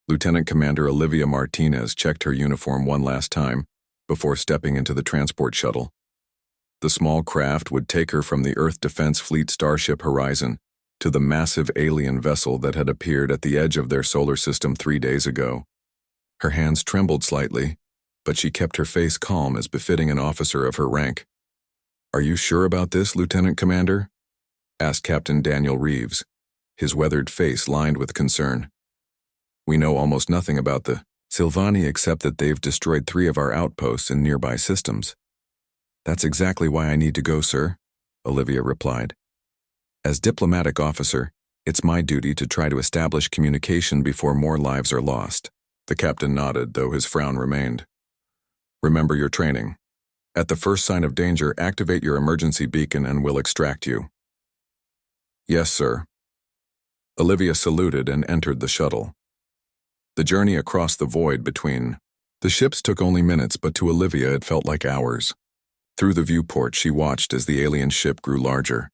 Lieutenant Commander Olivia Martinez checked her uniform one last time before stepping into the transport shuttle. The small craft would take her from the Earth Defense Fleet Starship Horizon to the massive alien vessel that had appeared at the edge of their solar system 3 days ago. Her hands trembled slightly, but she kept her face calm as befitting an officer of her rank. "Are you sure about this, Lieutenant Commander?" asked Captain Daniel Reeves, his weathered face lined with concern. "We know almost nothing about the Sylvani except that they've destroyed 3 of our outposts in nearby systems." "That's exactly why I need to go, sir," Olivia replied. "As diplomatic officer, it's my duty to try to establish communication before more lives are lost." The captain nodded, though his frown remained. "Remember your training. At the first sign of danger, activate your emergency beacon and we'll extract you." "Yes, sir." Olivia saluted and entered the shuttle. The journey across the void between the ships took only minutes, but to Olivia it felt like hours. Through the viewport, she watched as the alien ship grew larger.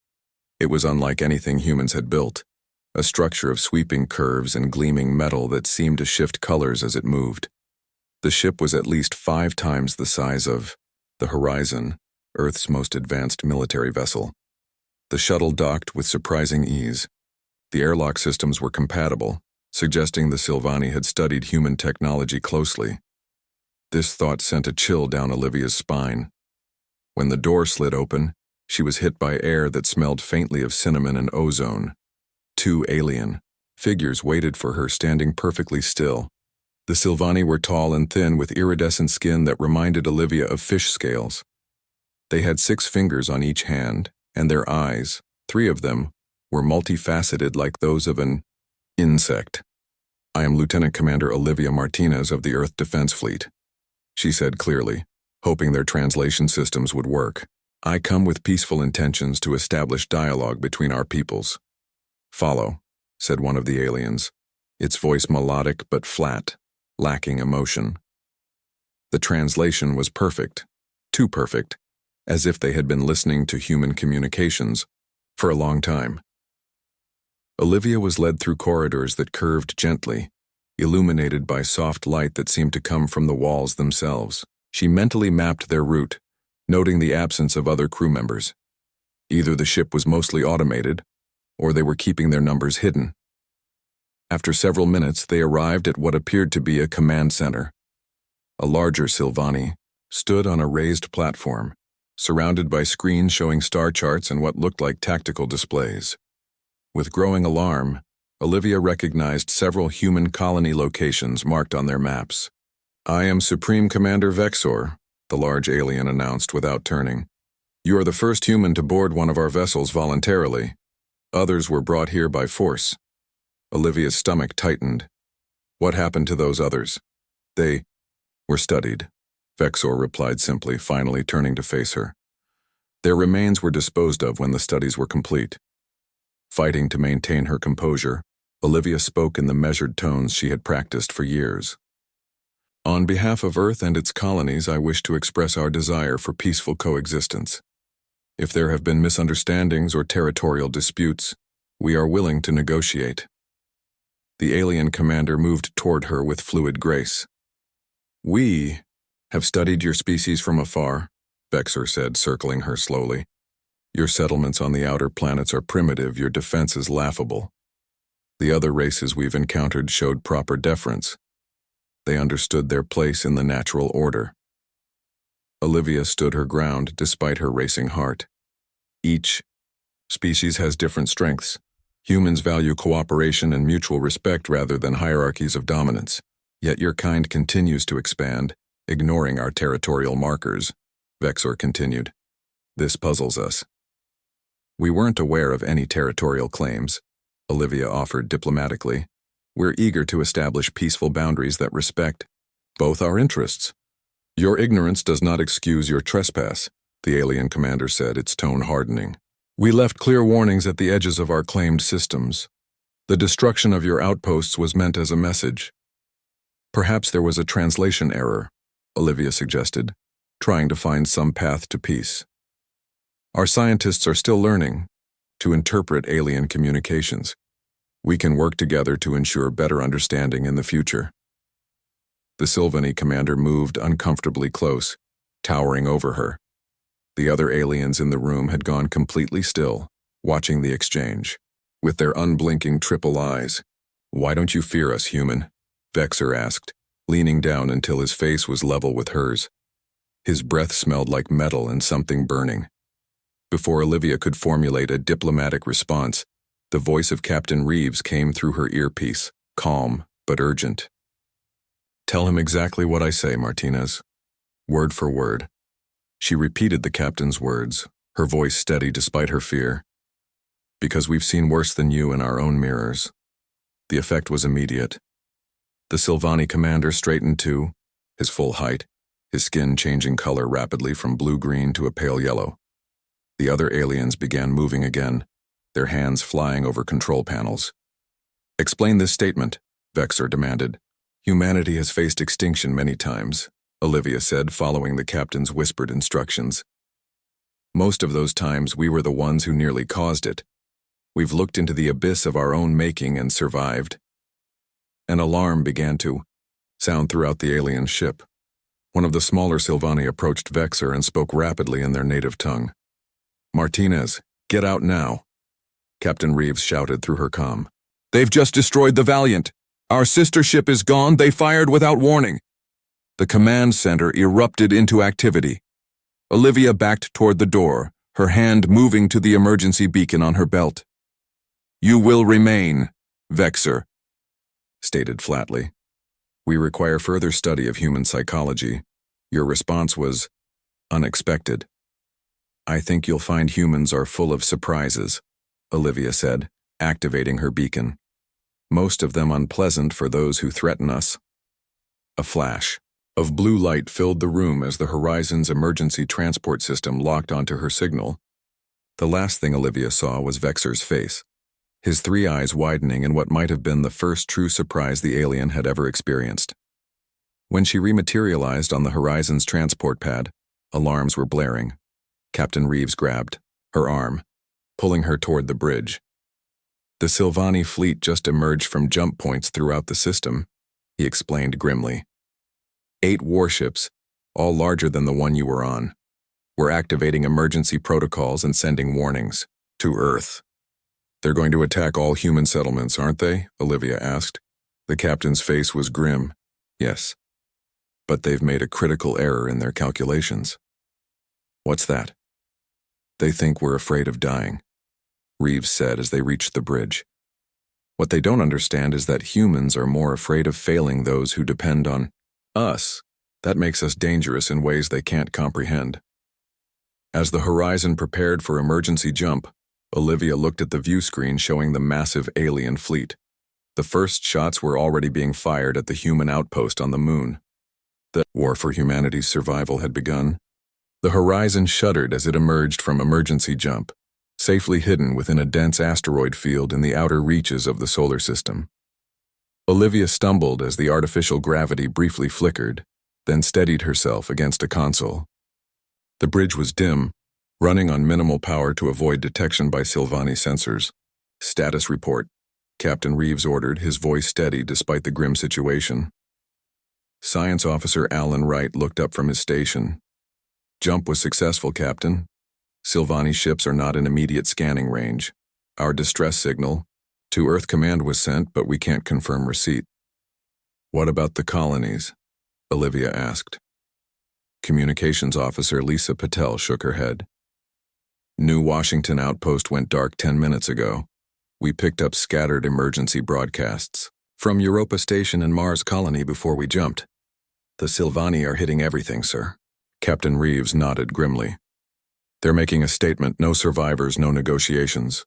It was unlike anything humans had built, a structure of sweeping curves and gleaming metal that seemed to shift colors as it moved. The ship was at least 5 times the size of the Horizon, Earth's most advanced military vessel. The shuttle docked with surprising ease. The airlock systems were compatible, suggesting the Sylvani had studied human technology closely. This thought sent a chill down Olivia's spine. When the door slid open, she was hit by air that smelled faintly of cinnamon and ozone. 2 alien figures waited for her, standing perfectly still. The Sylvani were tall and thin with iridescent skin that reminded Olivia of fish scales. They had 6 fingers on each hand, and their eyes, 3 of them, were multifaceted like those of an insect. "I am Lieutenant Commander Olivia Martinez of the Earth Defense Fleet," she said clearly, hoping their translation systems would work. "I come with peaceful intentions to establish dialogue between our peoples." "Follow," said one of the aliens, its voice melodic but flat, lacking emotion. The translation was perfect, too perfect, as if they had been listening to human communications for a long time. Olivia was led through corridors that curved gently, illuminated by soft light that seemed to come from the walls themselves. She mentally mapped their route, noting the absence of other crew members. Either the ship was mostly automated, or they were keeping their numbers hidden. After several minutes, they arrived at what appeared to be a command center. A larger Sylvani stood on a raised platform, surrounded by screens showing star charts and what looked like tactical displays. With growing alarm, Olivia recognized several human colony locations marked on their maps. "I am Supreme Commander Vexor," the large alien announced without turning. "You are the first human to board one of our vessels voluntarily. Others were brought here by force." Olivia's stomach tightened. "What happened to those others?" "They were studied," Vexor replied simply, finally turning to face her. "Their remains were disposed of when the studies were complete." Fighting to maintain her composure, Olivia spoke in the measured tones she had practiced for years. "On behalf of Earth and its colonies, I wish to express our desire for peaceful coexistence. If there have been misunderstandings or territorial disputes, we are willing to negotiate." The alien commander moved toward her with fluid grace. "We have studied your species from afar," Vexor said, circling her slowly. "Your settlements on the outer planets are primitive, your defense is laughable. The other races we've encountered showed proper deference. They understood their place in the natural order." Olivia stood her ground despite her racing heart. "Each species has different strengths. Humans value cooperation and mutual respect rather than hierarchies of dominance. Yet your kind continues to expand, ignoring our territorial markers," Vexor continued. "This puzzles us." "We weren't aware of any territorial claims," Olivia offered diplomatically. "We're eager to establish peaceful boundaries that respect both our interests." "Your ignorance does not excuse your trespass," the alien commander said, its tone hardening. "We left clear warnings at the edges of our claimed systems. The destruction of your outposts was meant as a message." "Perhaps there was a translation error," Olivia suggested, trying to find some path to peace. "Our scientists are still learning to interpret alien communications." We can work together to ensure better understanding in the future. The Sylvani commander moved uncomfortably close, towering over her. The other aliens in the room had gone completely still, watching the exchange. With their unblinking triple eyes. "Why don't you fear us, human?" Vexer asked, leaning down until his face was level with hers. His breath smelled like metal and something burning. Before Olivia could formulate a diplomatic response, the voice of Captain Reeves came through her earpiece, calm but urgent. "Tell him exactly what I say, Martinez. Word for word." She repeated the captain's words, her voice steady despite her fear. "Because we've seen worse than you in our own mirrors." The effect was immediate. The Sylvani commander straightened too, his full height, his skin changing color rapidly from blue-green to a pale yellow. The other aliens began moving again, their hands flying over control panels. "Explain this statement," Vexer demanded. "Humanity has faced extinction many times," Olivia said, following the captain's whispered instructions. "Most of those times we were the ones who nearly caused it. We've looked into the abyss of our own making and survived." An alarm began to sound throughout the alien ship. One of the smaller Sylvani approached Vexer and spoke rapidly in their native tongue. "Martinez, get out now," Captain Reeves shouted through her comm. "They've just destroyed the Valiant. Our sister ship is gone. They fired without warning." The command center erupted into activity. Olivia backed toward the door, her hand moving to the emergency beacon on her belt. "You will remain," Vexer stated flatly. "We require further study of human psychology. Your response was unexpected." "I think you'll find humans are full of surprises," Olivia said, activating her beacon. "Most of them unpleasant for those who threaten us." A flash of blue light filled the room as the Horizon's emergency transport system locked onto her signal. The last thing Olivia saw was Vexer's face, his three eyes widening in what might have been the first true surprise the alien had ever experienced. When she rematerialized on the Horizon's transport pad, alarms were blaring. Captain Reeves grabbed her arm, pulling her toward the bridge. "The Sylvani fleet just emerged from jump points throughout the system," he explained grimly. 8 warships, all larger than the one you were on. We're activating emergency protocols and sending warnings to Earth. "They're going to attack all human settlements, aren't they?" Olivia asked. The captain's face was grim. "Yes. But they've made a critical error in their calculations." "What's that?" "They think we're afraid of dying," Reeves said as they reached the bridge. "What they don't understand is that humans are more afraid of failing those who depend on us. That makes us dangerous in ways they can't comprehend." As the Horizon prepared for emergency jump, Olivia looked at the view screen showing the massive alien fleet. The first shots were already being fired at the human outpost on the moon. The war for humanity's survival had begun. The Horizon shuddered as it emerged from emergency jump, safely hidden within a dense asteroid field in the outer reaches of the solar system. Olivia stumbled as the artificial gravity briefly flickered, then steadied herself against a console. The bridge was dim, running on minimal power to avoid detection by Sylvani sensors. "Status report," Captain Reeves ordered, his voice steady despite the grim situation. Science Officer Alan Wright looked up from his station. "Jump was successful, Captain. Sylvani ships are not in immediate scanning range. Our distress signal to Earth Command was sent, but we can't confirm receipt." "What about the colonies?" Olivia asked. Communications Officer Lisa Patel shook her head. "New Washington outpost went dark 10 minutes ago. We picked up scattered emergency broadcasts from Europa Station and Mars Colony before we jumped. The Sylvani are hitting everything, sir." Captain Reeves nodded grimly. "They're making a statement, no survivors, no negotiations."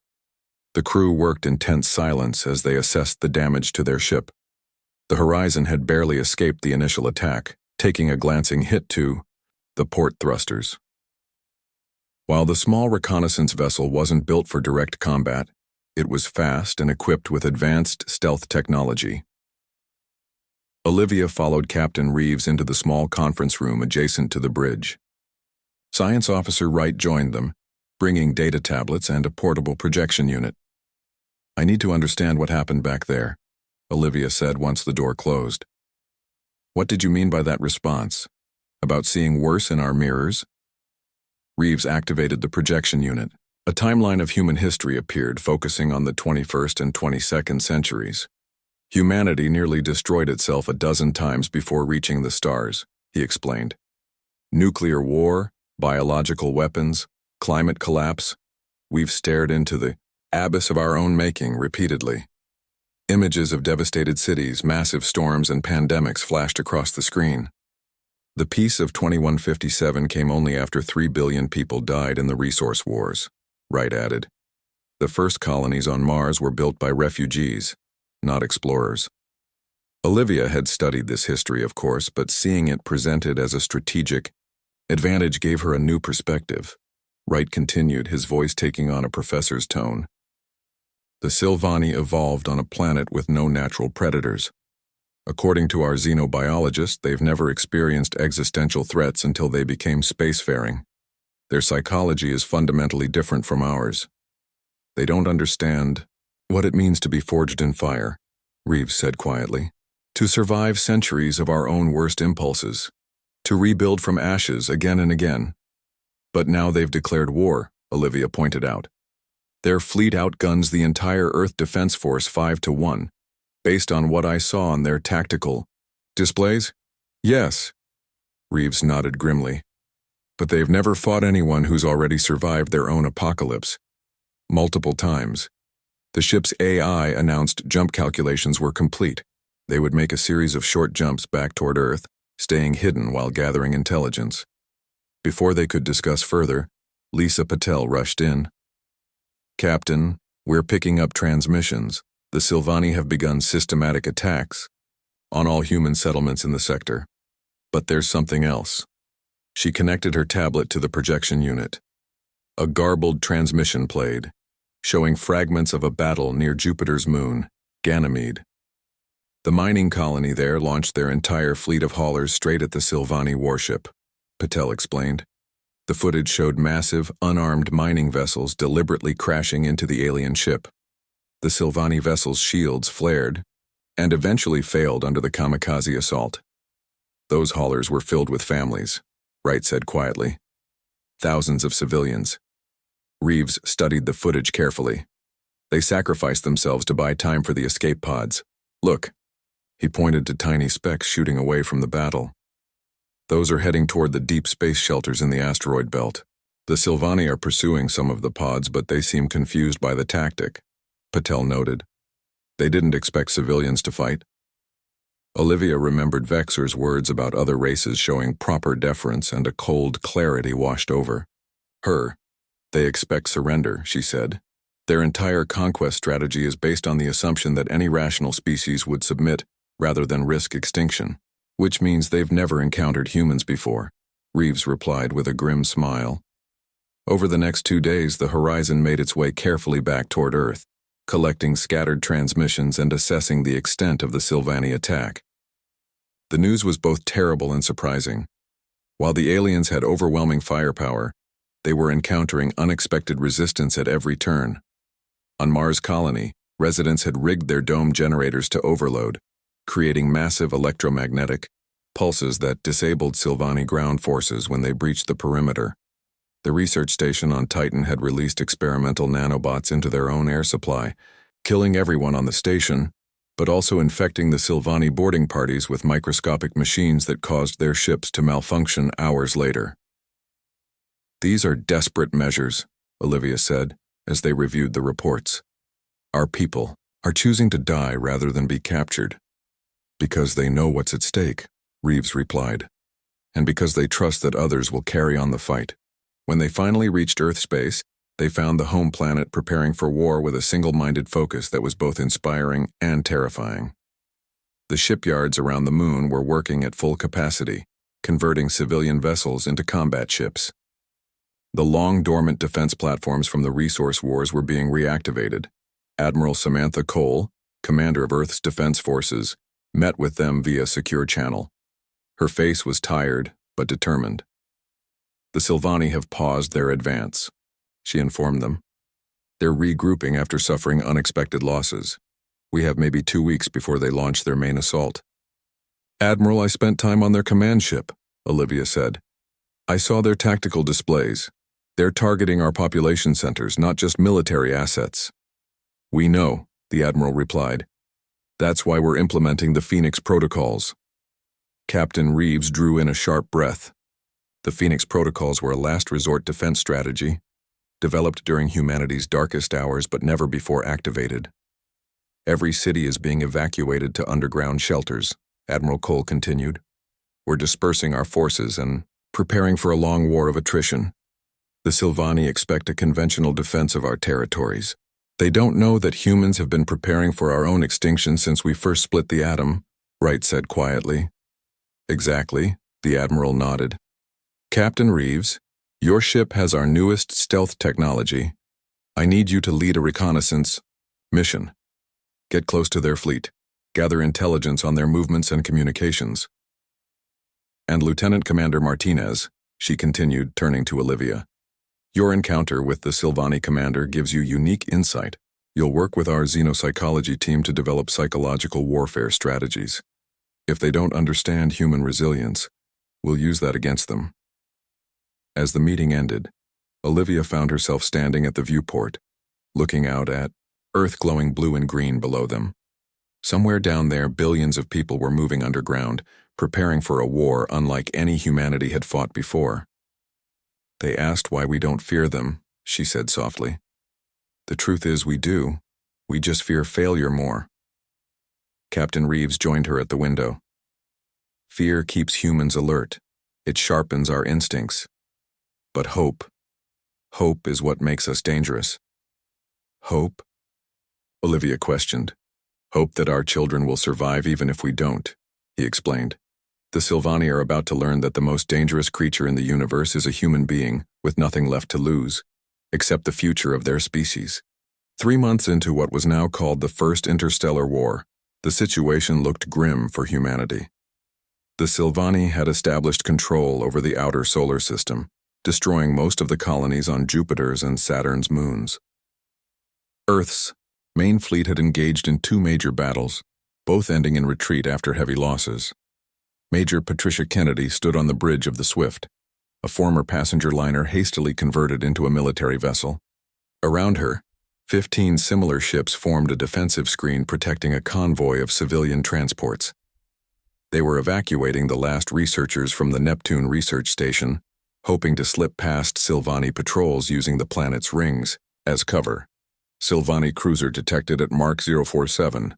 The crew worked in tense silence as they assessed the damage to their ship. The Horizon had barely escaped the initial attack, taking a glancing hit to the port thrusters. While the small reconnaissance vessel wasn't built for direct combat, it was fast and equipped with advanced stealth technology. Olivia followed Captain Reeves into the small conference room adjacent to the bridge. Science Officer Wright joined them, bringing data tablets and a portable projection unit. I need to understand what happened back there, Olivia said once the door closed. What did you mean by that response? About seeing worse in our mirrors? Reeves activated the projection unit. A timeline of human history appeared, focusing on the 21st and 22nd centuries. Humanity nearly destroyed itself a dozen times before reaching the stars, he explained. Nuclear war, biological weapons, climate collapse. We've stared into the abyss of our own making repeatedly. Images of devastated cities, massive storms, and pandemics flashed across the screen. The peace of 2157 came only after 3 billion people died in the resource wars, Wright added. The first colonies on Mars were built by refugees, not explorers. Olivia had studied this history, of course, but seeing it presented as a strategic advantage gave her a new perspective. Wright continued, his voice taking on a professor's tone. The Silvani evolved on a planet with no natural predators. According to our xenobiologists, they've never experienced existential threats until they became spacefaring. Their psychology is fundamentally different from ours. They don't understand what it means to be forged in fire, Reeves said quietly. To survive centuries of our own worst impulses. To rebuild from ashes again and again. But now they've declared war, Olivia pointed out. Their fleet outguns the entire Earth Defense Force 5-1, based on what I saw on their tactical displays? Yes, Reeves nodded grimly. But they've never fought anyone who's already survived their own apocalypse. Multiple times. The ship's AI announced jump calculations were complete. They would make a series of short jumps back toward Earth, staying hidden while gathering intelligence. Before they could discuss further, Lisa Patel rushed in. Captain, we're picking up transmissions. The Silvani have begun systematic attacks on all human settlements in the sector. But there's something else. She connected her tablet to the projection unit. A garbled transmission played, showing fragments of a battle near Jupiter's moon, Ganymede. The mining colony there launched their entire fleet of haulers straight at the Silvani warship, Patel explained. The footage showed massive, unarmed mining vessels deliberately crashing into the alien ship. The Silvani vessels' shields flared and eventually failed under the kamikaze assault. Those haulers were filled with families, Wright said quietly. Thousands of civilians. Reeves studied the footage carefully. They sacrificed themselves to buy time for the escape pods. Look. He pointed to tiny specks shooting away from the battle. Those are heading toward the deep space shelters in the asteroid belt. The Silvani are pursuing some of the pods, but they seem confused by the tactic, Patel noted. They didn't expect civilians to fight. Olivia remembered Vexer's words about other races showing proper deference, and a cold clarity washed over her. They expect surrender, she said. Their entire conquest strategy is based on the assumption that any rational species would submit rather than risk extinction. Which means they've never encountered humans before, Reeves replied with a grim smile. Over the next 2 days, the Horizon made its way carefully back toward Earth, collecting scattered transmissions and assessing the extent of the Silvani attack. The news was both terrible and surprising. While the aliens had overwhelming firepower, they were encountering unexpected resistance at every turn. On Mars Colony, residents had rigged their dome generators to overload, creating massive electromagnetic pulses that disabled Silvani ground forces when they breached the perimeter. The research station on Titan had released experimental nanobots into their own air supply, killing everyone on the station, but also infecting the Silvani boarding parties with microscopic machines that caused their ships to malfunction hours later. These are desperate measures, Olivia said, as they reviewed the reports. Our people are choosing to die rather than be captured. Because they know what's at stake, Reeves replied, and because they trust that others will carry on the fight. When they finally reached Earth space, they found the home planet preparing for war with a single-minded focus that was both inspiring and terrifying. The shipyards around the moon were working at full capacity, converting civilian vessels into combat ships. The long-dormant defense platforms from the resource wars were being reactivated. Admiral Samantha Cole, commander of Earth's defense forces, met with them via secure channel. Her face was tired, but determined. The Silvani have paused their advance, she informed them. They're regrouping after suffering unexpected losses. We have maybe 2 weeks before they launch their main assault. Admiral, I spent time on their command ship, Olivia said. I saw their tactical displays. They're targeting our population centers, not just military assets. We know, the Admiral replied. That's why we're implementing the Phoenix protocols. Captain Reeves drew in a sharp breath. The Phoenix protocols were a last resort defense strategy, developed during humanity's darkest hours but never before activated. Every city is being evacuated to underground shelters, Admiral Cole continued. We're dispersing our forces and preparing for a long war of attrition. The Sylvani expect a conventional defense of our territories. They don't know that humans have been preparing for our own extinction since we first split the atom, Wright said quietly. Exactly, the Admiral nodded. Captain Reeves, your ship has our newest stealth technology. I need you to lead a reconnaissance mission. Get close to their fleet. Gather intelligence on their movements and communications. And Lieutenant Commander Martinez, she continued, turning to Olivia. Your encounter with the Sylvani commander gives you unique insight. You'll work with our xenopsychology team to develop psychological warfare strategies. If they don't understand human resilience, we'll use that against them. As the meeting ended, Olivia found herself standing at the viewport, looking out at Earth glowing blue and green below them. Somewhere down there, billions of people were moving underground, preparing for a war unlike any humanity had fought before. They asked why we don't fear them, she said softly. The truth is we do. We just fear failure more. Captain Reeves joined her at the window. Fear keeps humans alert. It sharpens our instincts. But hope is what makes us dangerous. Hope? Olivia questioned. Hope that our children will survive even if we don't, he explained. The Sylvani are about to learn that the most dangerous creature in the universe is a human being with nothing left to lose, except the future of their species. 3 months into what was now called the First Interstellar War, the situation looked grim for humanity. The Sylvani had established control over the outer solar system, destroying most of the colonies on Jupiter's and Saturn's moons. Earth's main fleet had engaged in 2 major battles, both ending in retreat after heavy losses. Major Patricia Kennedy stood on the bridge of the Swift, a former passenger liner hastily converted into a military vessel. Around her, 15 similar ships formed a defensive screen protecting a convoy of civilian transports. They were evacuating the last researchers from the Neptune research station, hoping to slip past Sylvani patrols using the planet's rings as cover. Sylvani cruiser detected at Mark 047,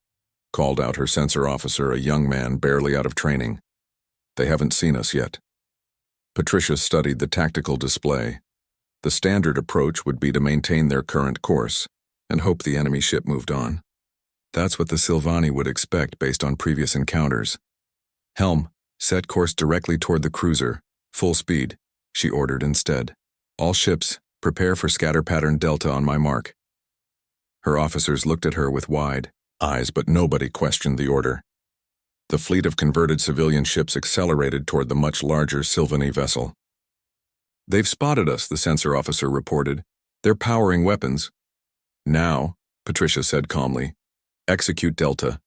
called out her sensor officer, a young man barely out of training. They haven't seen us yet. Patricia studied the tactical display. The standard approach would be to maintain their current course and hope the enemy ship moved on. That's what the Sylvani would expect based on previous encounters. Helm, set course directly toward the cruiser, full speed, she ordered instead. All ships, prepare for scatter pattern Delta on my mark. Her officers looked at her with wide eyes, but nobody questioned the order. The fleet of converted civilian ships accelerated toward the much larger Sylvani vessel. They've spotted us, the sensor officer reported. They're powering weapons. Now, Patricia said calmly, execute Delta.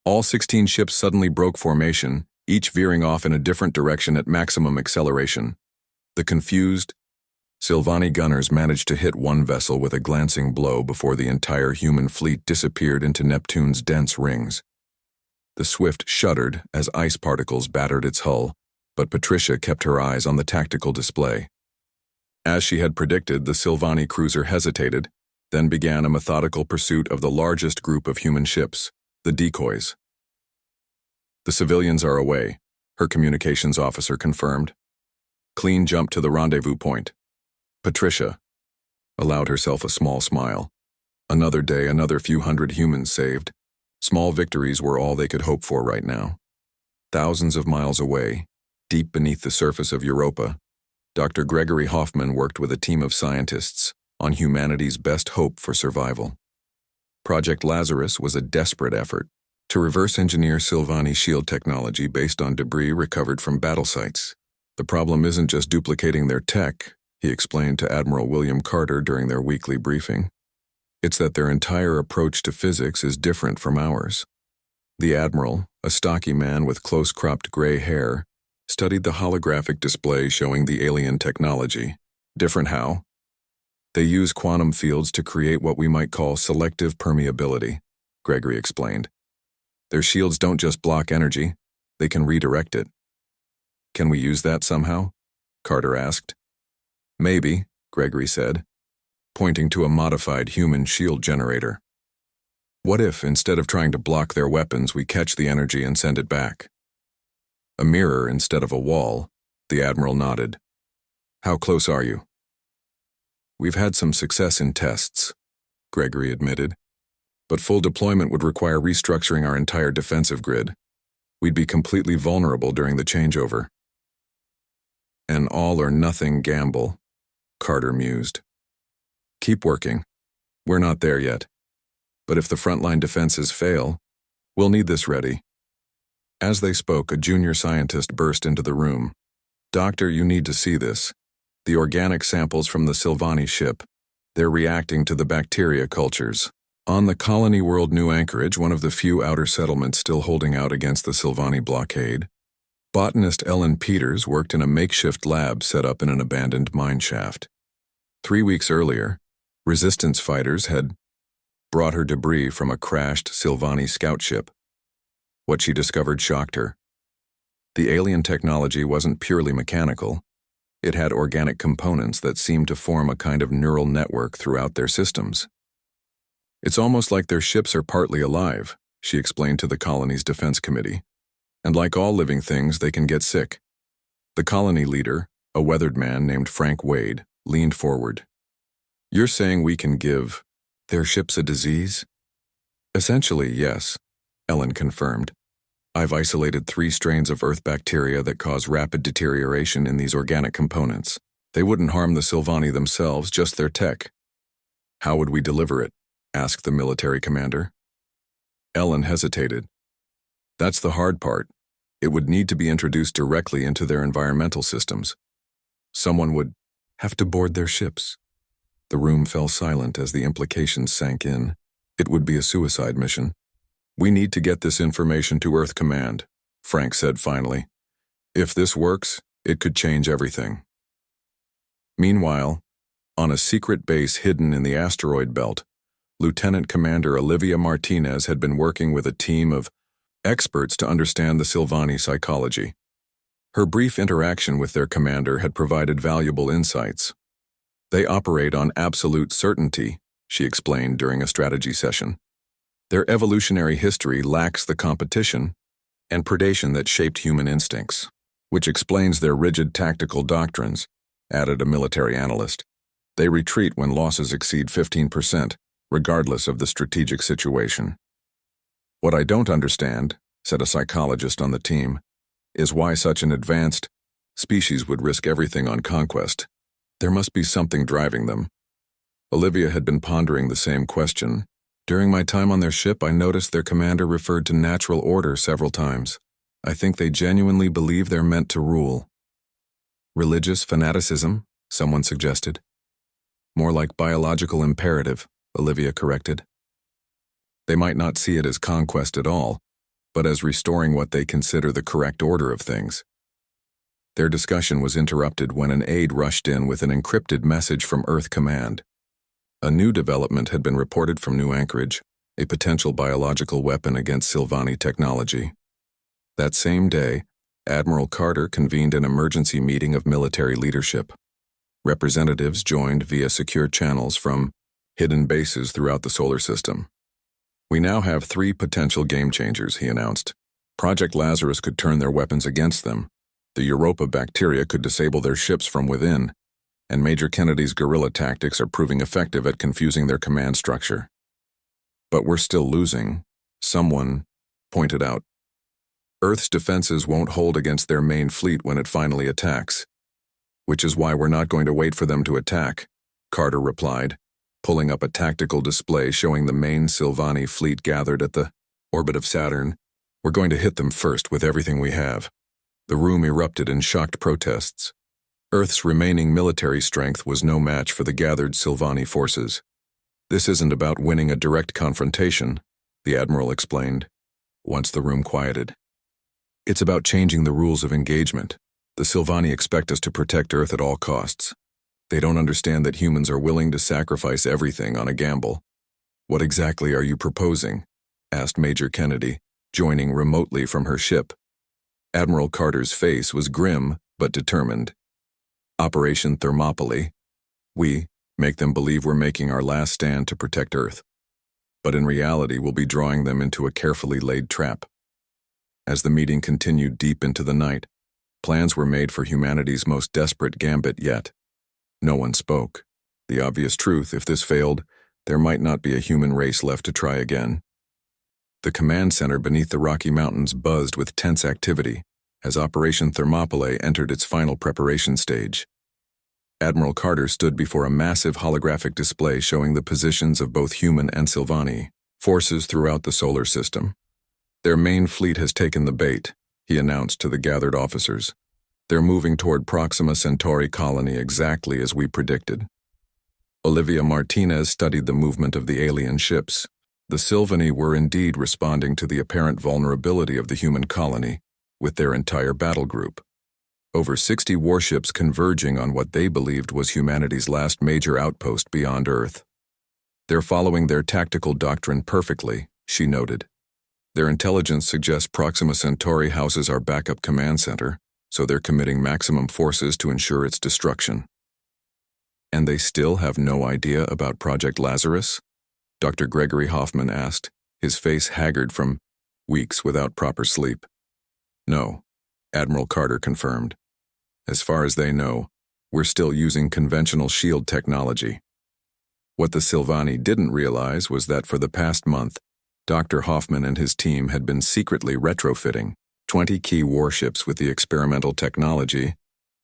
All 16 ships suddenly broke formation, each veering off in a different direction at maximum acceleration. The confused Sylvani gunners managed to hit one vessel with a glancing blow before the entire human fleet disappeared into Neptune's dense rings. The Swift shuddered as ice particles battered its hull, but Patricia kept her eyes on the tactical display. As she had predicted, the Sylvani cruiser hesitated, then began a methodical pursuit of the largest group of human ships, the decoys. The civilians are away, her communications officer confirmed. Clean jump to the rendezvous point. Patricia allowed herself a small smile. Another day, another few hundred humans saved. Small victories were all they could hope for right now. Thousands of miles away, deep beneath the surface of Europa, Dr. Gregory Hoffman worked with a team of scientists on humanity's best hope for survival. Project Lazarus was a desperate effort to reverse engineer Sylvani shield technology based on debris recovered from battle sites. The problem isn't just duplicating their tech, he explained to Admiral William Carter during their weekly briefing. It's that their entire approach to physics is different from ours. The Admiral, a stocky man with close-cropped gray hair, studied the holographic display showing the alien technology. Different how? They use quantum fields to create what we might call selective permeability, Gregory explained. Their shields don't just block energy, they can redirect it. Can we use that somehow? Carter asked. Maybe, Gregory said, pointing to a modified human shield generator. What if, instead of trying to block their weapons, we catch the energy and send it back? A mirror instead of a wall, the Admiral nodded. How close are you? We've had some success in tests, Gregory admitted, but full deployment would require restructuring our entire defensive grid. We'd be completely vulnerable during the changeover. An all-or-nothing gamble, Carter mused. Keep working. We're not there yet. But if the frontline defenses fail, we'll need this ready. As they spoke, a junior scientist burst into the room. Doctor, you need to see this. The organic samples from the Silvani ship. They're reacting to the bacteria cultures. On the Colony World New Anchorage, one of the few outer settlements still holding out against the Silvani blockade, botanist Ellen Peters worked in a makeshift lab set up in an abandoned mine shaft. 3 weeks earlier, resistance fighters had brought her debris from a crashed Silvani scout ship. What she discovered shocked her. The alien technology wasn't purely mechanical. It had organic components that seemed to form a kind of neural network throughout their systems. It's almost like their ships are partly alive, she explained to the colony's defense committee. And like all living things, they can get sick. The colony leader, a weathered man named Frank Wade, leaned forward. You're saying we can give their ships a disease? Essentially, yes, Ellen confirmed. I've isolated 3 strains of Earth bacteria that cause rapid deterioration in these organic components. They wouldn't harm the Silvani themselves, just their tech. How would we deliver it? Asked the military commander. Ellen hesitated. That's the hard part. It would need to be introduced directly into their environmental systems. Someone would have to board their ships. The room fell silent as the implications sank in. It would be a suicide mission. We need to get this information to Earth Command, Frank said finally. If this works, it could change everything. Meanwhile, on a secret base hidden in the asteroid belt, Lieutenant Commander Olivia Martinez had been working with a team of experts to understand the Silvani psychology. Her brief interaction with their commander had provided valuable insights. They operate on absolute certainty, she explained during a strategy session. Their evolutionary history lacks the competition and predation that shaped human instincts, which explains their rigid tactical doctrines, added a military analyst. They retreat when losses exceed 15%, regardless of the strategic situation. What I don't understand, said a psychologist on the team, is why such an advanced species would risk everything on conquest. There must be something driving them. Olivia had been pondering the same question. During my time on their ship, I noticed their commander referred to natural order several times. I think they genuinely believe they're meant to rule. Religious fanaticism, someone suggested. More like biological imperative, Olivia corrected. They might not see it as conquest at all, but as restoring what they consider the correct order of things. Their discussion was interrupted when an aide rushed in with an encrypted message from Earth Command. A new development had been reported from New Anchorage, a potential biological weapon against Silvani technology. That same day, Admiral Carter convened an emergency meeting of military leadership. Representatives joined via secure channels from hidden bases throughout the solar system. We now have 3 potential game changers, he announced. Project Lazarus could turn their weapons against them. The Europa bacteria could disable their ships from within. And Major Kennedy's guerrilla tactics are proving effective at confusing their command structure. But we're still losing, someone pointed out. Earth's defenses won't hold against their main fleet when it finally attacks. Which is why we're not going to wait for them to attack, Carter replied, pulling up a tactical display showing the main Silvani fleet gathered at the orbit of Saturn. We're going to hit them first with everything we have. The room erupted in shocked protests. Earth's remaining military strength was no match for the gathered Silvani forces. This isn't about winning a direct confrontation, the Admiral explained, once the room quieted. It's about changing the rules of engagement. The Sylvani expect us to protect Earth at all costs. They don't understand that humans are willing to sacrifice everything on a gamble. What exactly are you proposing? Asked Major Kennedy, joining remotely from her ship. Admiral Carter's face was grim but determined. Operation Thermopylae. We make them believe we're making our last stand to protect Earth. But in reality, we'll be drawing them into a carefully laid trap. As the meeting continued deep into the night, plans were made for humanity's most desperate gambit yet. No one spoke. The obvious truth, if this failed, there might not be a human race left to try again. The command center beneath the Rocky Mountains buzzed with tense activity as Operation Thermopylae entered its final preparation stage. Admiral Carter stood before a massive holographic display showing the positions of both human and Sylvani forces throughout the solar system. Their main fleet has taken the bait, he announced to the gathered officers. They're moving toward Proxima Centauri colony exactly as we predicted. Olivia Martinez studied the movement of the alien ships. The Sylvani were indeed responding to the apparent vulnerability of the human colony with their entire battle group. Over 60 warships converging on what they believed was humanity's last major outpost beyond Earth. They're following their tactical doctrine perfectly, she noted. Their intelligence suggests Proxima Centauri houses our backup command center, so they're committing maximum forces to ensure its destruction. And they still have no idea about Project Lazarus? Dr. Gregory Hoffman asked, his face haggard from weeks without proper sleep. No, Admiral Carter confirmed. As far as they know, we're still using conventional shield technology. What the Sylvani didn't realize was that for the past month, Dr. Hoffman and his team had been secretly retrofitting 20 key warships with the experimental technology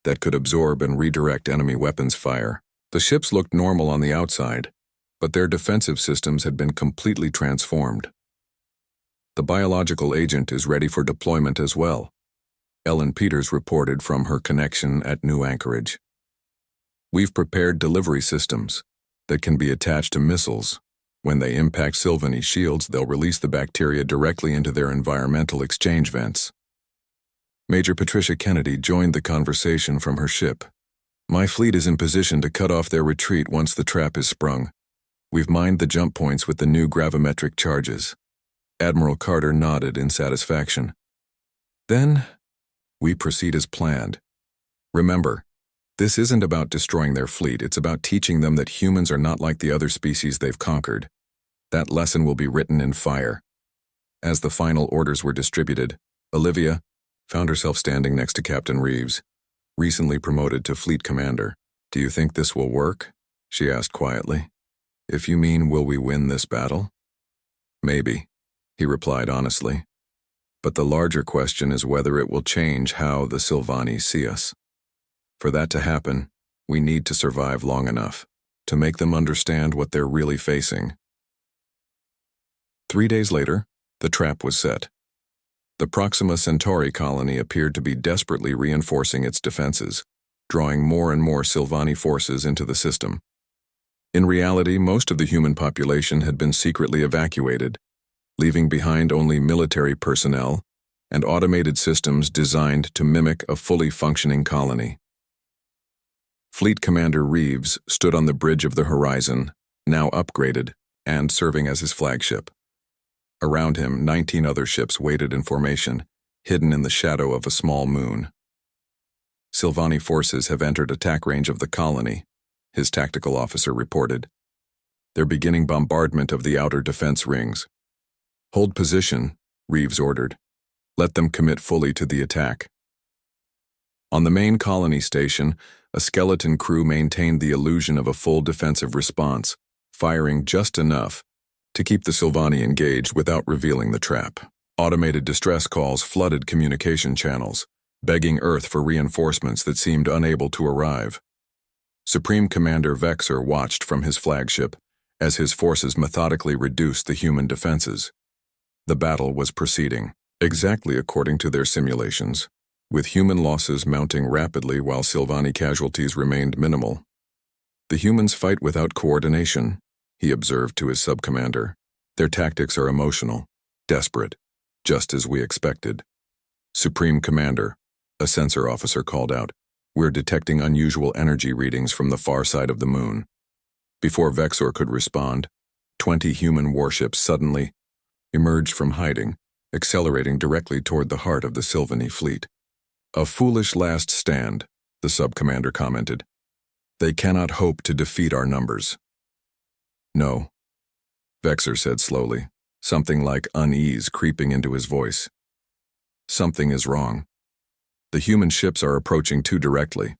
that could absorb and redirect enemy weapons fire. The ships looked normal on the outside, but their defensive systems had been completely transformed. The biological agent is ready for deployment as well, Ellen Peters reported from her connection at New Anchorage. We've prepared delivery systems that can be attached to missiles. When they impact Sylvani shields, they'll release the bacteria directly into their environmental exchange vents. Major Patricia Kennedy joined the conversation from her ship. My fleet is in position to cut off their retreat once the trap is sprung. We've mined the jump points with the new gravimetric charges. Admiral Carter nodded in satisfaction. Then, we proceed as planned. Remember, this isn't about destroying their fleet, it's about teaching them that humans are not like the other species they've conquered. That lesson will be written in fire. As the final orders were distributed, Olivia found herself standing next to Captain Reeves, recently promoted to fleet commander. Do you think this will work? She asked quietly. If you mean, will we win this battle? Maybe, he replied honestly. But the larger question is whether it will change how the Sylvani see us. For that to happen, we need to survive long enough to make them understand what they're really facing. 3 days later, the trap was set. The Proxima Centauri colony appeared to be desperately reinforcing its defenses, drawing more and more Sylvani forces into the system. In reality, most of the human population had been secretly evacuated, leaving behind only military personnel and automated systems designed to mimic a fully functioning colony. Fleet Commander Reeves stood on the bridge of the horizon, now upgraded and serving as his flagship. Around him, 19 other ships waited in formation, hidden in the shadow of a small moon. Sylvani forces have entered attack range of the colony, his tactical officer reported. They're beginning bombardment of the outer defense rings. Hold position, Reeves ordered. Let them commit fully to the attack. On the main colony station, a skeleton crew maintained the illusion of a full defensive response, firing just enough to keep the Sylvani engaged without revealing the trap. Automated distress calls flooded communication channels, begging Earth for reinforcements that seemed unable to arrive. Supreme Commander Vexer watched from his flagship as his forces methodically reduced the human defenses. The battle was proceeding, exactly according to their simulations, with human losses mounting rapidly while Sylvani casualties remained minimal. The humans fight without coordination, he observed to his sub-commander. Their tactics are emotional, desperate, just as we expected. Supreme Commander, a sensor officer called out. We're detecting unusual energy readings from the far side of the moon. Before Vexor could respond, 20 human warships suddenly emerged from hiding, accelerating directly toward the heart of the Sylvani fleet. A foolish last stand, the sub-commander commented. They cannot hope to defeat our numbers. No, Vexor said slowly, something like unease creeping into his voice. Something is wrong. The human ships are approaching too directly.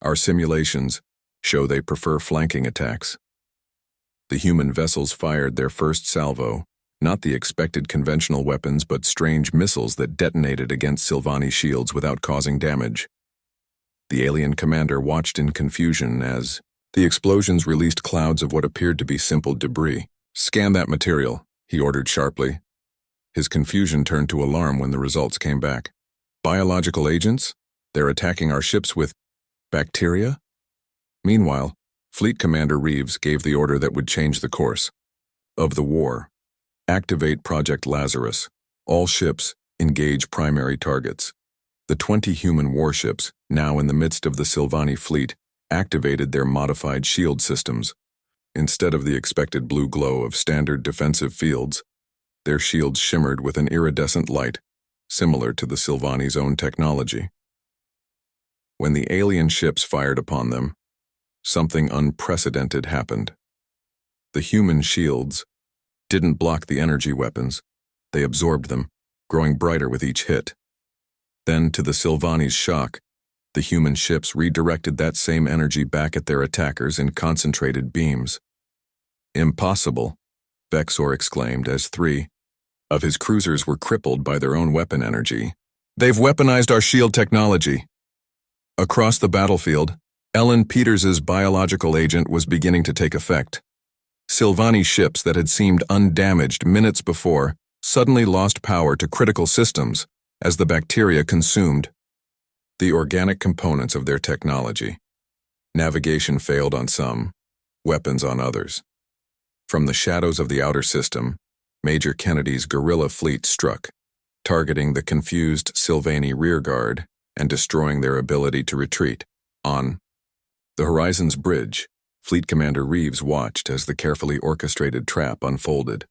Our simulations show they prefer flanking attacks. The human vessels fired their first salvo, not the expected conventional weapons but strange missiles that detonated against Sylvani shields without causing damage. The alien commander watched in confusion as the explosions released clouds of what appeared to be simple debris. Scan that material, he ordered sharply. His confusion turned to alarm when the results came back. Biological agents? They're attacking our ships with bacteria? Meanwhile, Fleet Commander Reeves gave the order that would change the course of the war. Activate Project Lazarus. All ships, engage primary targets. The 20 human warships, now in the midst of the Sylvani fleet, activated their modified shield systems. Instead of the expected blue glow of standard defensive fields, their shields shimmered with an iridescent light, similar to the Sylvani's own technology. When the alien ships fired upon them, something unprecedented happened. The human shields didn't block the energy weapons, they absorbed them, growing brighter with each hit. Then, to the Sylvani's shock, the human ships redirected that same energy back at their attackers in concentrated beams. Impossible, Vexor exclaimed as 3 of his cruisers were crippled by their own weapon energy. They've weaponized our shield technology. Across the battlefield, Ellen Peters's biological agent was beginning to take effect. Sylvani ships that had seemed undamaged minutes before suddenly lost power to critical systems as the bacteria consumed the organic components of their technology. Navigation failed on some, weapons on others. From the shadows of the outer system, Major Kennedy's guerrilla fleet struck, targeting the confused Sylvani rearguard and destroying their ability to retreat. On the Horizon's bridge, Fleet Commander Reeves watched as the carefully orchestrated trap unfolded.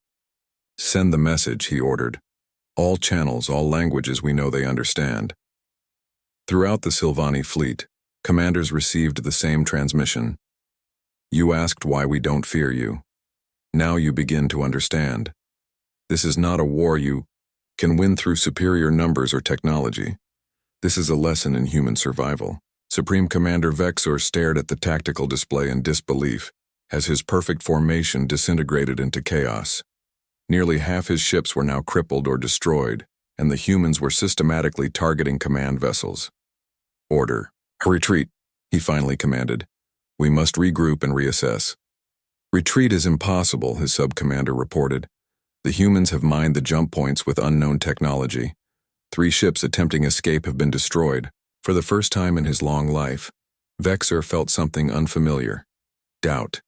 Send the message, he ordered. All channels, all languages we know they understand. Throughout the Sylvani fleet, commanders received the same transmission. You asked why we don't fear you. Now you begin to understand. This is not a war you can win through superior numbers or technology. This is a lesson in human survival. Supreme Commander Vexor stared at the tactical display in disbelief as his perfect formation disintegrated into chaos. Nearly half his ships were now crippled or destroyed, and the humans were systematically targeting command vessels. Order. Retreat, he finally commanded. We must regroup and reassess. Retreat is impossible, his sub-commander reported. The humans have mined the jump points with unknown technology. 3 ships attempting escape have been destroyed. For the first time in his long life, Vexor felt something unfamiliar. Doubt.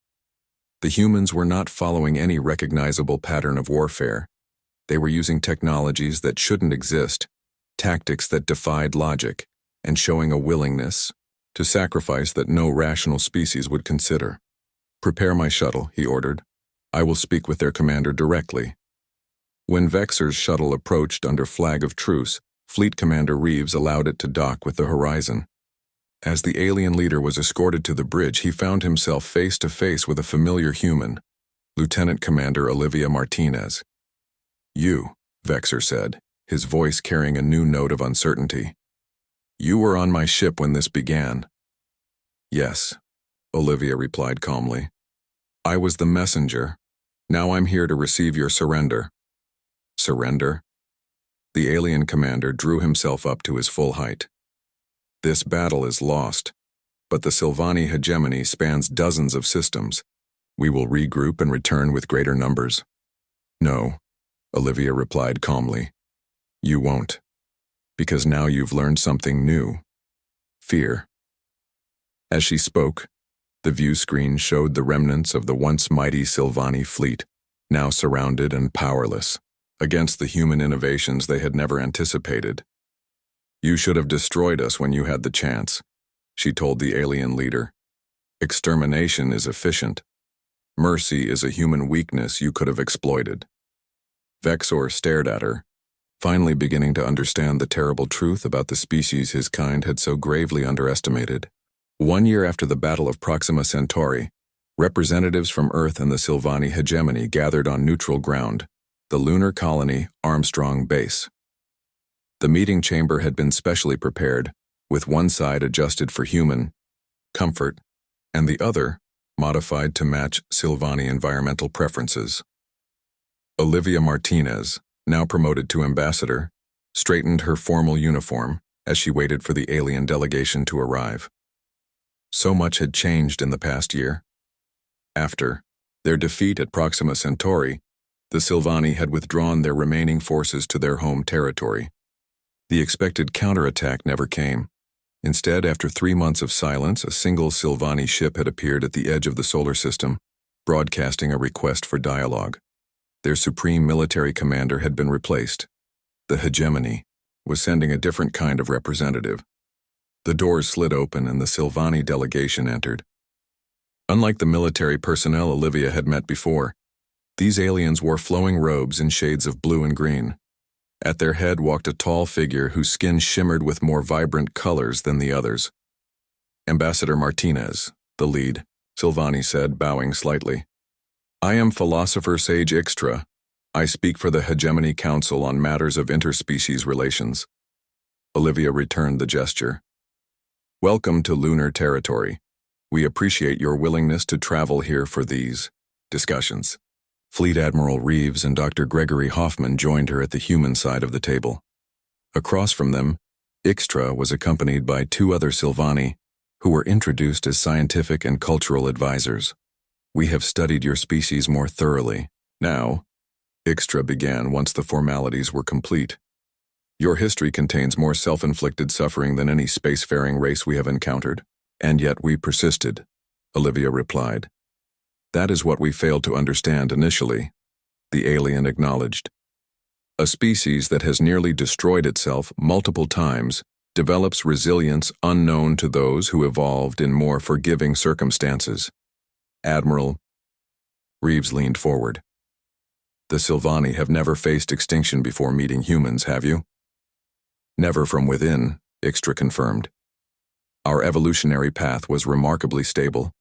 The humans were not following any recognizable pattern of warfare. They were using technologies that shouldn't exist, tactics that defied logic, and showing a willingness to sacrifice that no rational species would consider. Prepare my shuttle, he ordered. I will speak with their commander directly. When Vexor's shuttle approached under flag of truce, Fleet Commander Reeves allowed it to dock with the Horizon. As the alien leader was escorted to the bridge, he found himself face to face with a familiar human, Lieutenant Commander Olivia Martinez. You, Vexor said, his voice carrying a new note of uncertainty. You were on my ship when this began. Yes, Olivia replied calmly. I was the messenger. Now I'm here to receive your surrender. Surrender? The alien commander drew himself up to his full height. This battle is lost, but the Sylvani hegemony spans dozens of systems. We will regroup and return with greater numbers. No, Olivia replied calmly. You won't. Because now you've learned something new. Fear. As she spoke, The view screen showed the remnants of the once mighty Sylvani fleet, now surrounded and powerless, against the human innovations they had never anticipated. "You should have destroyed us when you had the chance," she told the alien leader. "Extermination is efficient. Mercy is a human weakness you could have exploited." Vexor stared at her, finally beginning to understand the terrible truth about the species his kind had so gravely underestimated. 1 year after the Battle of Proxima Centauri, representatives from Earth and the Sylvani hegemony gathered on neutral ground, the lunar colony Armstrong Base. The meeting chamber had been specially prepared, with one side adjusted for human comfort and the other modified to match Sylvani environmental preferences. Olivia Martinez, now promoted to ambassador, straightened her formal uniform as she waited for the alien delegation to arrive. So much had changed in the past year. After their defeat at Proxima Centauri, the Sylvani had withdrawn their remaining forces to their home territory. The expected counterattack never came. Instead, after 3 months of silence, a single Sylvani ship had appeared at the edge of the solar system, broadcasting a request for dialogue. Their supreme military commander had been replaced. The hegemony was sending a different kind of representative. The doors slid open and the Sylvani delegation entered. Unlike the military personnel Olivia had met before, these aliens wore flowing robes in shades of blue and green. At their head walked a tall figure whose skin shimmered with more vibrant colors than the others. "Ambassador Martinez, the lead," Sylvani said, bowing slightly. "I am philosopher Sage Ixtra. I speak for the Hegemony Council on matters of interspecies relations." Olivia returned the gesture. "Welcome to lunar territory. We appreciate your willingness to travel here for these discussions." Fleet Admiral Reeves and Dr. Gregory Hoffman joined her at the human side of the table. Across from them, Ixtra was accompanied by 2 other Sylvani, who were introduced as scientific and cultural advisors. "We have studied your species more thoroughly. Now," Ixtra began once the formalities were complete, "your history contains more self-inflicted suffering than any spacefaring race we have encountered. And yet we persisted," Olivia replied. "That is what we failed to understand initially," the alien acknowledged. "A species that has nearly destroyed itself multiple times develops resilience unknown to those who evolved in more forgiving circumstances." Admiral Reeves leaned forward. "The Sylvani have never faced extinction before meeting humans, have you?" "Never from within," Ixtra confirmed. "Our evolutionary path was remarkably stable.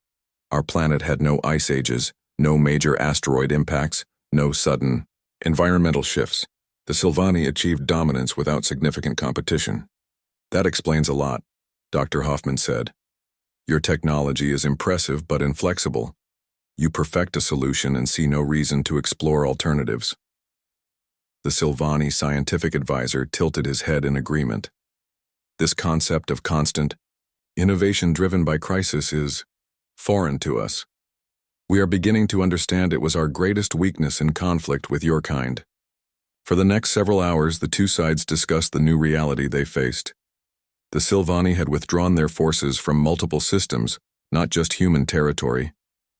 Our planet had no ice ages, no major asteroid impacts, no sudden environmental shifts. The Sylvani achieved dominance without significant competition." "That explains a lot," Dr. Hoffman said. "Your technology is impressive but inflexible. You perfect a solution and see no reason to explore alternatives." The Sylvani scientific advisor tilted his head in agreement. "This concept of constant innovation driven by crisis is foreign to us. We are beginning to understand it was our greatest weakness in conflict with your kind." For the next several hours, the 2 sides discussed the new reality they faced. The Sylvani had withdrawn their forces from multiple systems, not just human territory.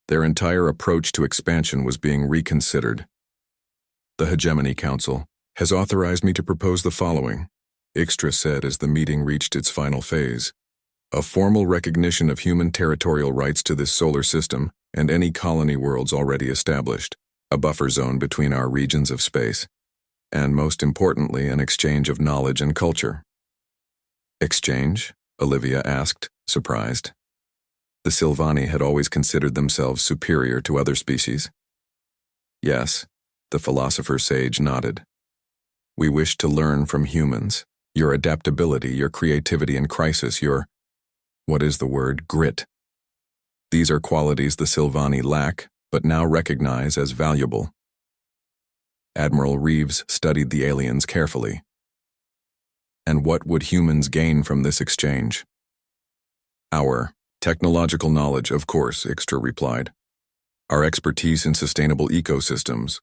Their entire approach to expansion was being reconsidered. "The Hegemony Council has authorized me to propose the following," Ixtra said as the meeting reached its final phase. "A formal recognition of human territorial rights to this solar system and any colony worlds already established, a buffer zone between our regions of space, and most importantly, an exchange of knowledge and culture." "Exchange?" Olivia asked, surprised. The Sylvani had always considered themselves superior to other species. "Yes," the philosopher sage nodded. "We wish to learn from humans, your adaptability, your creativity in crisis, your, what is the word, grit. These are qualities the Sylvani lack, but now recognize as valuable." Admiral Reeves studied the aliens carefully. "And what would humans gain from this exchange?" "Our technological knowledge, of course," Ixtra replied. "Our expertise in sustainable ecosystems,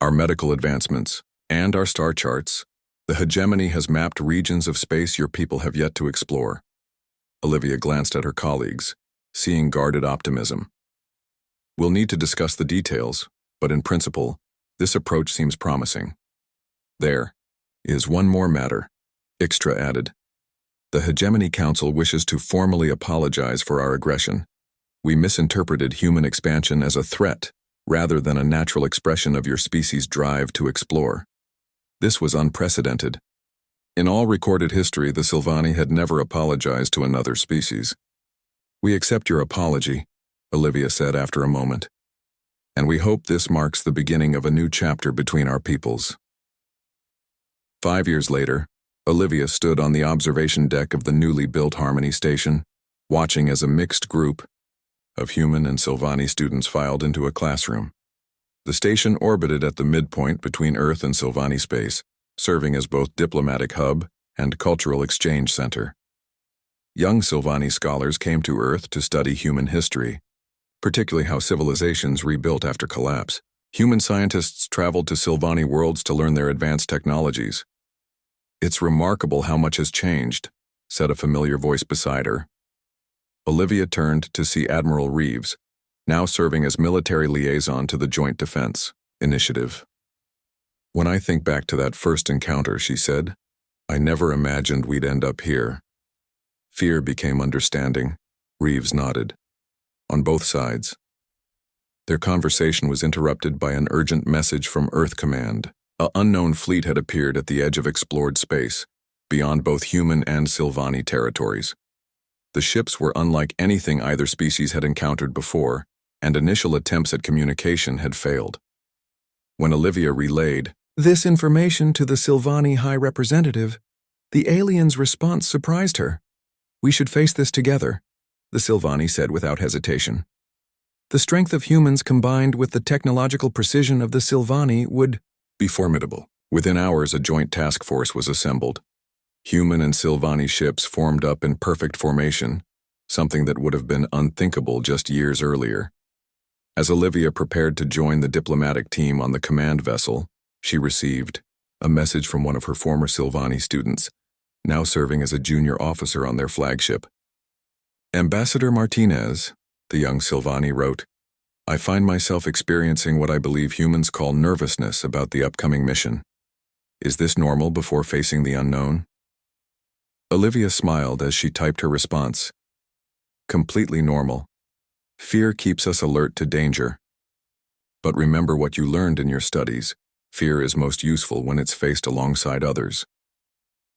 our medical advancements, and our star charts. The hegemony has mapped regions of space your people have yet to explore." Olivia glanced at her colleagues, seeing guarded optimism. We'll need to discuss the details, but in principle, this approach seems promising. There is one more matter, Ixtra added. The Hegemony Council wishes to formally apologize for our aggression. We misinterpreted human expansion as a threat rather than a natural expression of your species' drive to explore. This was unprecedented. In all recorded history, the Silvani had never apologized to another species. We accept your apology, Olivia said after a moment, and we hope this marks the beginning of a new chapter between our peoples. 5 years later, Olivia stood on the observation deck of the newly built Harmony Station, watching as a mixed group of human and Silvani students filed into a classroom. The station orbited at the midpoint between Earth and Silvani space, serving as both diplomatic hub and cultural exchange center. Young Silvani scholars came to Earth to study human history, particularly how civilizations rebuilt after collapse. Human scientists traveled to Silvani worlds to learn their advanced technologies. It's remarkable how much has changed, said a familiar voice beside her. Olivia turned to see Admiral Reeves, now serving as military liaison to the Joint Defense Initiative. When I think back to that first encounter, she said, I never imagined we'd end up here. Fear became understanding. Reeves nodded. On both sides. Their conversation was interrupted by an urgent message from Earth Command. An unknown fleet had appeared at the edge of explored space, beyond both human and Silvani territories. The ships were unlike anything either species had encountered before, and initial attempts at communication had failed. When Olivia relayed this information to the Silvani High Representative, the aliens' response surprised her. We should face this together, the Silvani said without hesitation. The strength of humans combined with the technological precision of the Silvani would be formidable. Within hours, a joint task force was assembled. Human and Silvani ships formed up in perfect formation, something that would have been unthinkable just years earlier. As Olivia prepared to join the diplomatic team on the command vessel, she received a message from one of her former Silvani students, now serving as a junior officer on their flagship. Ambassador Martinez, the young Silvani wrote, I find myself experiencing what I believe humans call nervousness about the upcoming mission. Is this normal before facing the unknown? Olivia smiled as she typed her response. Completely normal. Fear keeps us alert to danger. But remember what you learned in your studies. Fear is most useful when it's faced alongside others.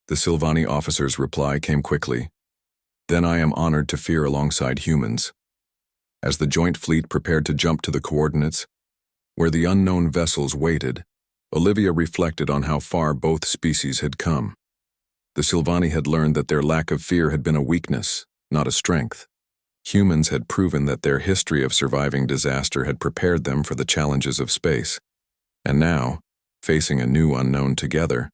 The Silvani officer's reply came quickly. Then I am honored to fear alongside humans. As the joint fleet prepared to jump to the coordinates, where the unknown vessels waited, Olivia reflected on how far both species had come. The Silvani had learned that their lack of fear had been a weakness, not a strength. Humans had proven that their history of surviving disaster had prepared them for the challenges of space. And now, facing a new unknown together,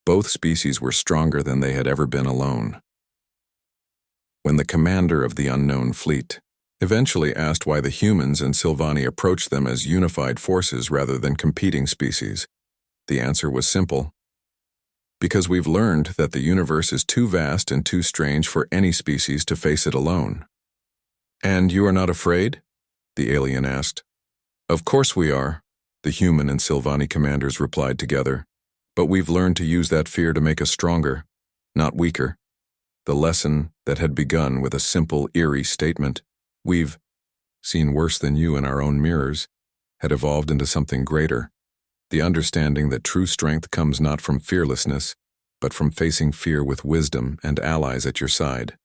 both species were stronger than they had ever been alone. When the commander of the unknown fleet eventually asked why the humans and Silvani approached them as unified forces rather than competing species, the answer was simple. Because we've learned that the universe is too vast and too strange for any species to face it alone. And you are not afraid? The alien asked. Of course we are, the human and Silvani commanders replied together. But we've learned to use that fear to make us stronger, not weaker. The lesson that had begun with a simple, eerie statement, we've seen worse than you in our own mirrors, had evolved into something greater. The understanding that true strength comes not from fearlessness, but from facing fear with wisdom and allies at your side.